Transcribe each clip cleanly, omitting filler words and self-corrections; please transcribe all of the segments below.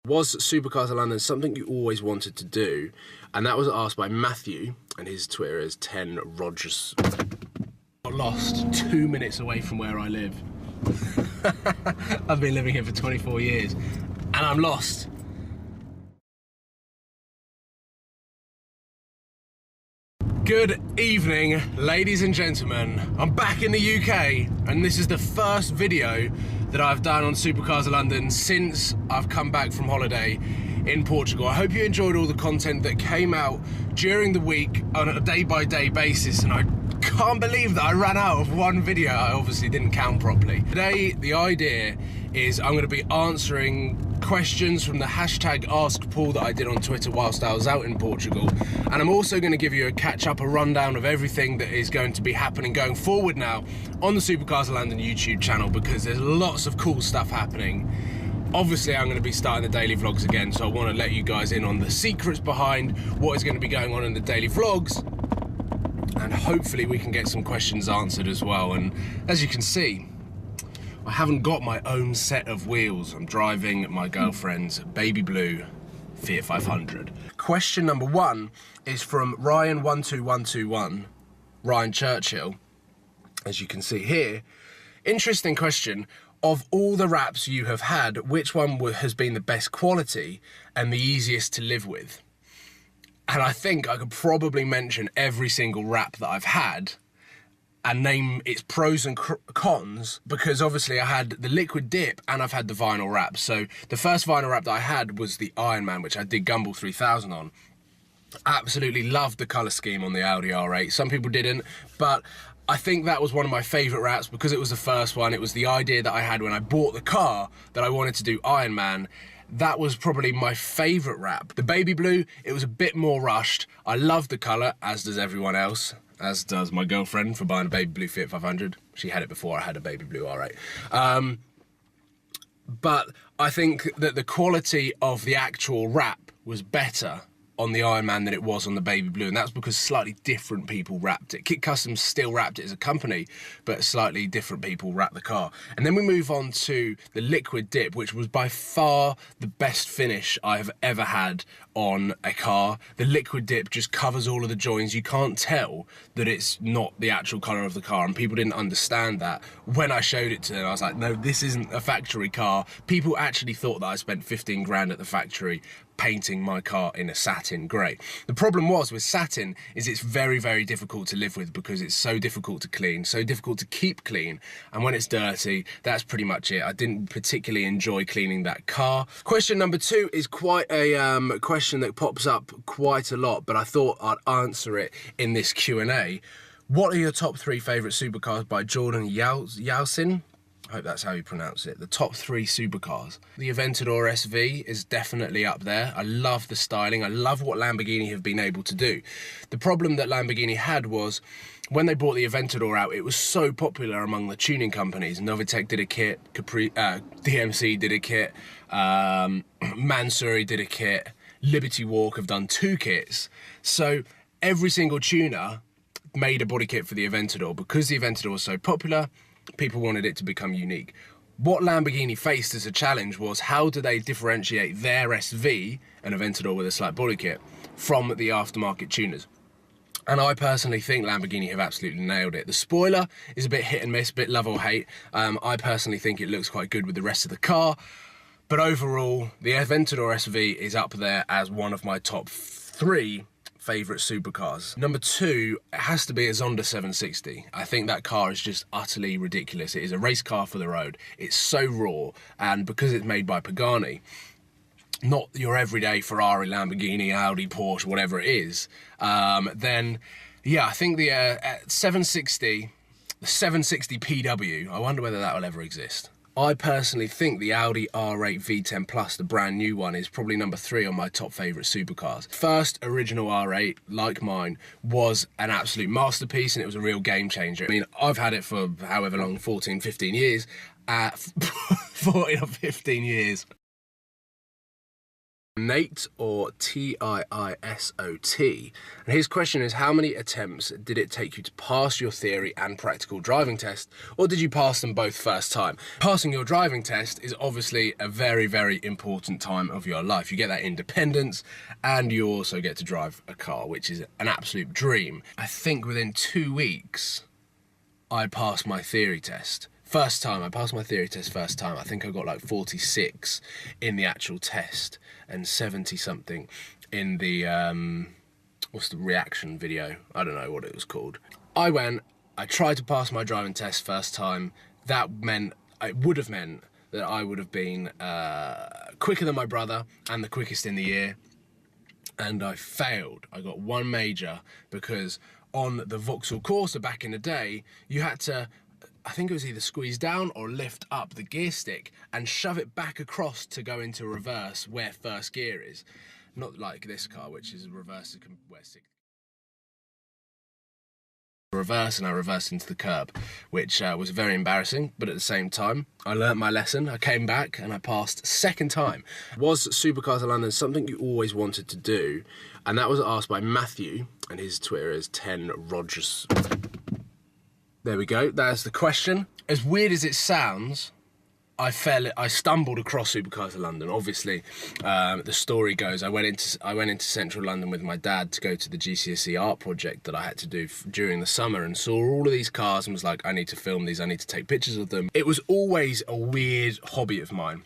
Was Supercars of London something you always wanted to do? And that was asked by Matthew, and his Twitter is 10 Rogers. Got lost 2 minutes away from where I live. I've been living here for 24 years, and I'm lost. Good evening, ladies and gentlemen. I'm back in the UK, and this is the first video that I've done on Supercars of London since I've come back from holiday in Portugal. I hope you enjoyed all the content that came out during the week on a day-by-day basis, and I can't believe that I ran out of one video. I obviously didn't count properly. Today, the idea is I'm going to be answering questions from the hashtag Ask Paul that I did on Twitter whilst I was out in Portugal, and I'm also going to give you a rundown of everything that is going to be happening going forward now on the Supercars of London YouTube channel, because there's lots of cool stuff happening. Obviously, I'm going to be starting the daily vlogs again, so I want to let you guys in on the secrets behind what is going to be going on in the daily vlogs, and hopefully we can get some questions answered as well. And as you can see, I haven't got my own set of wheels. I'm driving my girlfriend's baby blue Fiat 500. Question number one is from Ryan12121, Ryan Churchill. As you can see here, interesting question. Of all the wraps you have had, which one has been the best quality and the easiest to live with? And I think I could probably mention every single wrap that I've had and name its pros and cons, because obviously I had the liquid dip and I've had the vinyl wrap. So the first vinyl wrap that I had was the Iron Man, which I did Gumball 3000 on. Absolutely loved the colour scheme on the Audi R8. Some people didn't, but I think that was one of my favourite wraps because it was the first one. It was the idea that I had when I bought the car that I wanted to do Iron Man. That was probably my favourite wrap. The baby blue, it was a bit more rushed. I love the colour, as does everyone else, as does my girlfriend for buying a baby blue Fiat 500. She had it before I had a baby blue R8. But I think that the quality of the actual wrap was better on the Iron Man than it was on the baby blue, and that's because slightly different people wrapped it. Kit Customs still wrapped it as a company, but slightly different people wrapped the car. And then we move on to the liquid dip, which was by far the best finish I have ever had on a car. The liquid dip just covers all of the joins. You can't tell that it's not the actual colour of the car, and people didn't understand that. When I showed it to them, I was like, no, this isn't a factory car. People actually thought that I spent 15 grand at the factory painting my car in a satin grey. The problem was with satin is it's very, very difficult to live with because it's so difficult to clean, so difficult to keep clean, and when it's dirty, that's pretty much it. I didn't particularly enjoy cleaning that car. Question number two is quite a question that pops up quite a lot, but I thought I'd answer it in this Q&A. What are your top three favourite supercars by Jordan Yalcin? I hope that's how you pronounce it. The top three supercars. The Aventador SV is definitely up there. I love the styling. I love what Lamborghini have been able to do. The problem that Lamborghini had was when they brought the Aventador out, it was so popular among the tuning companies. Novitec did a kit, DMC did a kit, Mansouri did a kit, Liberty Walk have done 2 kits. So every single tuner made a body kit for the Aventador. Because the Aventador was so popular, people wanted it to become unique. What Lamborghini faced as a challenge was how do they differentiate their SV, an Aventador with a slight body kit, from the aftermarket tuners? And I personally think Lamborghini have absolutely nailed it. The spoiler is a bit hit and miss, a bit love or hate. I personally think it looks quite good with the rest of the car. But overall, the Aventador SV is up there as one of my top 3 favourite supercars. Number 2, it has to be a Zonda 760. I think that car is just utterly ridiculous. It is a race car for the road. It's so raw, and because it's made by Pagani, not your everyday Ferrari, Lamborghini, Audi, Porsche, whatever it is, then yeah, I think the 760 PW, I wonder whether that will ever exist. I personally think the Audi R8 V10 Plus, the brand new one, is probably number 3 on my top favourite supercars. First original R8, like mine, was an absolute masterpiece, and it was a real game changer. I mean, I've had it for however long, 14, 15 years, 14 or 15 years. Nate, or Tiisot. And his question is, how many attempts did it take you to pass your theory and practical driving test, or did you pass them both first time? Passing your driving test is obviously a very, very important time of your life. You get that independence and you also get to drive a car, which is an absolute dream. I think within 2 weeks, I passed my theory test. First time, I passed my theory test first time. I think I got like 46 in the actual test and 70 something in the, what's the reaction video? I don't know what it was called. I tried to pass my driving test first time. That meant, it would have meant that I would have been quicker than my brother and the quickest in the year. And I failed. I got one major because on the Vauxhall Corsa back in the day, you had to, I think it was either squeeze down or lift up the gear stick and shove it back across to go into reverse where first gear is. Not like this car, which is reverse where reverse, and I reversed into the curb, which was very embarrassing, but at the same time, I learnt my lesson. I came back and I passed second time. Was Supercars of London something you always wanted to do? And that was asked by Matthew, and his Twitter is 10 Rogers. There we go, that's the question. As weird as it sounds, I stumbled across Supercars of London. Obviously, the story goes, I went into central London with my dad to go to the GCSE art project that I had to do during the summer, and saw all of these cars and was like, I need to film these, I need to take pictures of them. It was always a weird hobby of mine.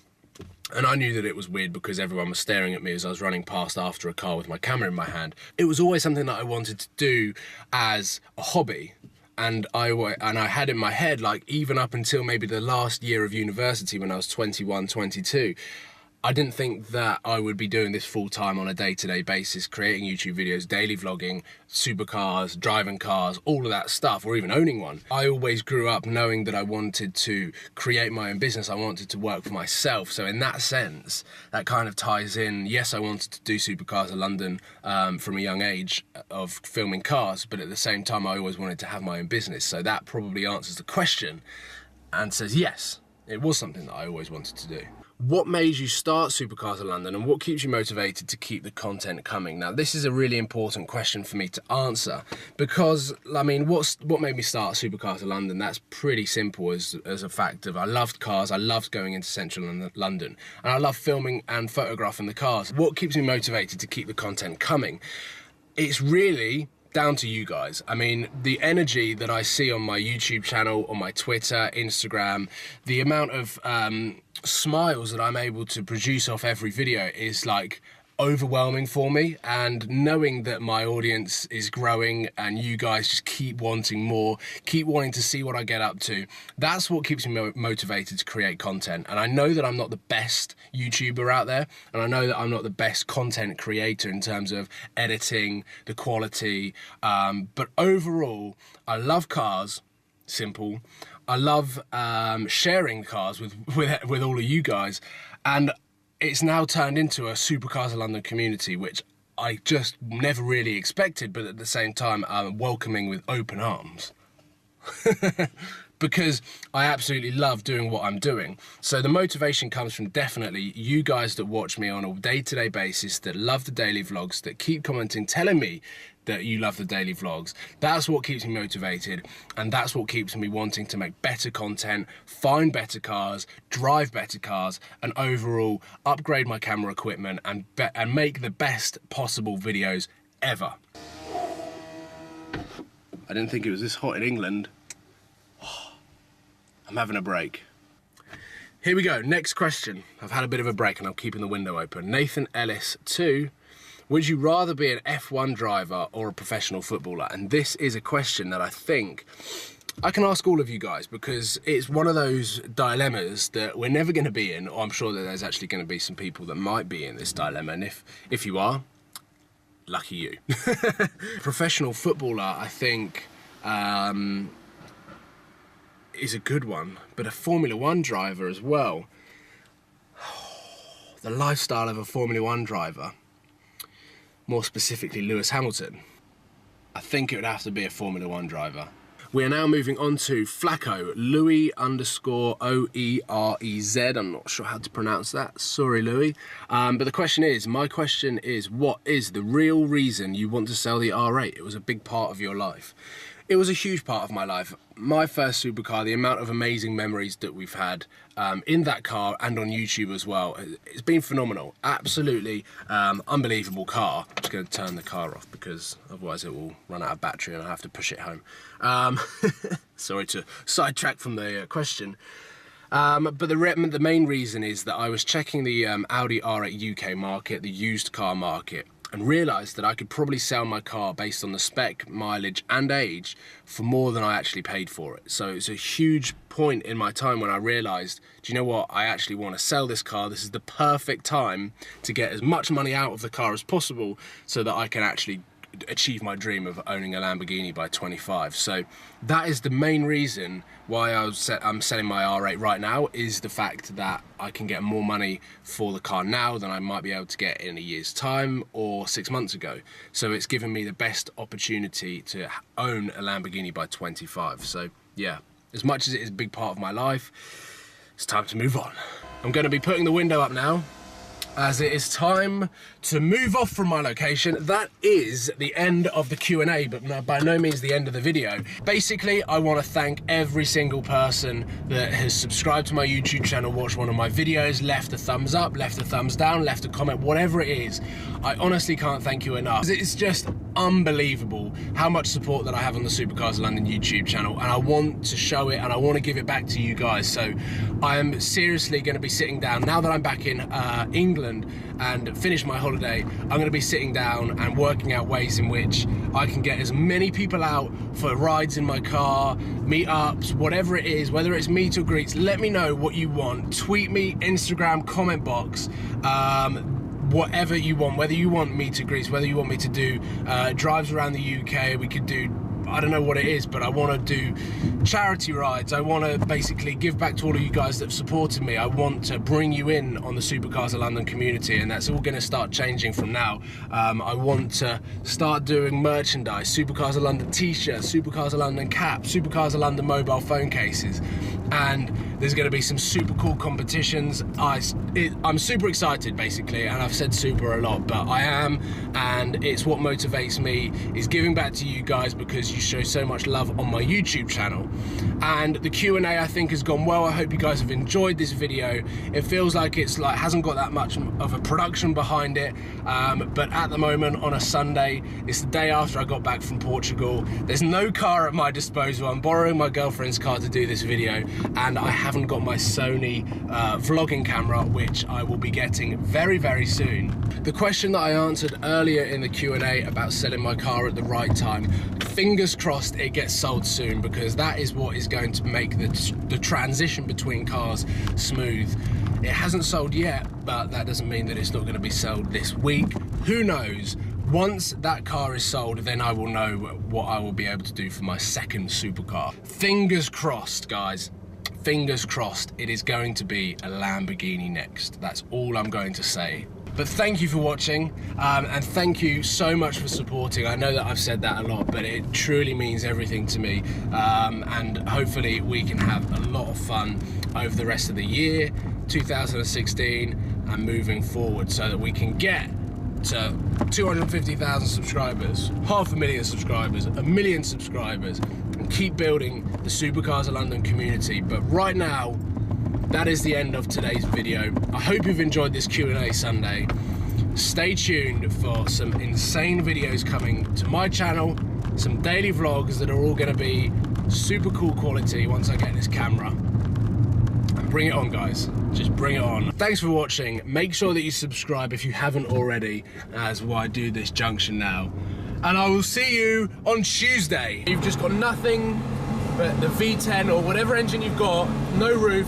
And I knew that it was weird because everyone was staring at me as I was running past after a car with my camera in my hand. It was always something that I wanted to do as a hobby. And I had in my head, like, even up until maybe the last year of university when I was 21, 22, I didn't think that I would be doing this full time on a day-to-day basis, creating YouTube videos, daily vlogging, supercars, driving cars, all of that stuff, or even owning one. I always grew up knowing that I wanted to create my own business. I wanted to work for myself. So in that sense, that kind of ties in. Yes, I wanted to do Supercars of London from a young age of filming cars, but at the same time, I always wanted to have my own business. So that probably answers the question and says, yes, it was something that I always wanted to do. What made you start Supercars of London, and what keeps you motivated to keep the content coming? Now, this is a really important question for me to answer because, I mean, what made me start Supercars of London? That's pretty simple as a fact of I loved cars, I loved going into central London, and I love filming and photographing the cars. What keeps me motivated to keep the content coming? It's really down to you guys. I mean, the energy that I see on my YouTube channel, on my Twitter, Instagram, the amount of smiles that I'm able to produce off every video is like overwhelming for me, and knowing that my audience is growing and you guys just keep wanting more, keep wanting to see what I get up to, that's what keeps me motivated to create content. And I know that I'm not the best YouTuber out there, and I know that I'm not the best content creator in terms of editing, the quality, but overall I love cars. Simple. I love sharing cars with all of you guys, and it's now turned into a Supercars of London community, which I just never really expected, but at the same time, I'm welcoming with open arms. Because I absolutely love doing what I'm doing. So the motivation comes from definitely you guys that watch me on a day-to-day basis, that love the daily vlogs, that keep commenting, telling me that you love the daily vlogs. That's what keeps me motivated, and that's what keeps me wanting to make better content, find better cars, drive better cars, and overall upgrade my camera equipment and make the best possible videos ever. I didn't think it was this hot in England. I'm having a break. Here we go, next question. I've had a bit of a break and I'm keeping the window open. Nathan Ellis 2. Would you rather be an F1 driver or a professional footballer? And this is a question that I think I can ask all of you guys, because it's one of those dilemmas that we're never going to be in, or I'm sure that there's actually going to be some people that might be in this dilemma, and if you are, lucky you. Professional footballer, I think, is a good one, but a Formula 1 driver as well. The lifestyle of a Formula 1 driver, more specifically Lewis Hamilton. I think it would have to be a Formula 1 driver. We are now moving on to Flacco, Louis _ OEREZ. I'm not sure how to pronounce that. Sorry, Louis. But my question is, what is the real reason you want to sell the R8? It was a big part of your life. It was a huge part of my life. My first supercar, the amount of amazing memories that we've had in that car and on YouTube as well, it's been phenomenal. Absolutely unbelievable car. I'm just going to turn the car off because otherwise it will run out of battery and I have to push it home. Sorry to sidetrack from the question. But the main reason is that I was checking the Audi R8 UK market, the used car market, and realised that I could probably sell my car based on the spec, mileage and age for more than I actually paid for it. So it's a huge point in my time when I realised, do you know what, I actually want to sell this car. This is the perfect time to get as much money out of the car as possible so that I can actually achieve my dream of owning a Lamborghini by 25. So that is the main reason why I'm selling my R8 right now, is the fact that I can get more money for the car now than I might be able to get in a year's time or 6 months ago. So it's given me the best opportunity to own a Lamborghini by 25. So yeah, as much as it is a big part of my life, it's time to move on. I'm going to be putting the window up now, as it is time to move off from my location. That is the end of the Q&A, but by no means the end of the video. Basically, I want to thank every single person that has subscribed to my YouTube channel, watched one of my videos, left a thumbs up, left a thumbs down, left a comment, whatever it is. I honestly can't thank you enough. It's just unbelievable how much support that I have on the Supercars London YouTube channel, and I want to show it and I want to give it back to you guys. So I am seriously going to be sitting down, now that I'm back in England and finished my holiday, I'm going to be sitting down and working out ways in which I can get as many people out for rides in my car, meetups, whatever it is, whether it's meet or greets. Let me know what you want. Tweet me, Instagram, comment box, whatever you want, whether you want me to Greece, whether you want me to do drives around the UK. We could do, I don't know what it is, but I want to do charity rides. I want to basically give back to all of you guys that have supported me. I want to bring you in on the Supercars of London community, and that's all going to start changing from now. I want to start doing merchandise, Supercars of London t-shirts, Supercars of London caps, Supercars of London mobile phone cases, and there's going to be some super cool competitions. I'm super excited, basically, and I've said super a lot, but I am, and it's what motivates me, is giving back to you guys, because you show so much love on my YouTube channel. And the Q&A, I think, has gone well. I hope you guys have enjoyed this video. It feels like hasn't got that much of a production behind it, but at the moment, on a Sunday, it's the day after I got back from Portugal. There's no car at my disposal. I'm borrowing my girlfriend's car to do this video, and I haven't got my Sony vlogging camera, which I will be getting very, very soon. The question that I answered earlier in the Q&A about selling my car at the right time, fingers crossed it gets sold soon, because that is what is going to make the transition between cars smooth. It hasn't sold yet, but that doesn't mean that it's not going to be sold this week. Who knows? Once that car is sold, then I will know what I will be able to do for my second supercar. Fingers crossed, guys. Fingers crossed it is going to be a Lamborghini next. That's all I'm going to say. But thank you for watching, and thank you so much for supporting. I know that I've said that a lot, but it truly means everything to me. And hopefully we can have a lot of fun over the rest of the year, 2016, and moving forward, so that we can get to 250,000 subscribers, 500,000 subscribers, 1 million subscribers, and keep building the Supercars of London community. But right now, that is the end of today's video. I hope you've enjoyed this Q&A Sunday. Stay tuned for some insane videos coming to my channel, some daily vlogs that are all going to be super cool quality once I get this camera. And bring it on, guys. Just bring it on. Thanks for watching. Make sure that you subscribe if you haven't already, as I do this junction now. And I will see you on Tuesday. You've just got nothing but the V10 or whatever engine you've got, no roof.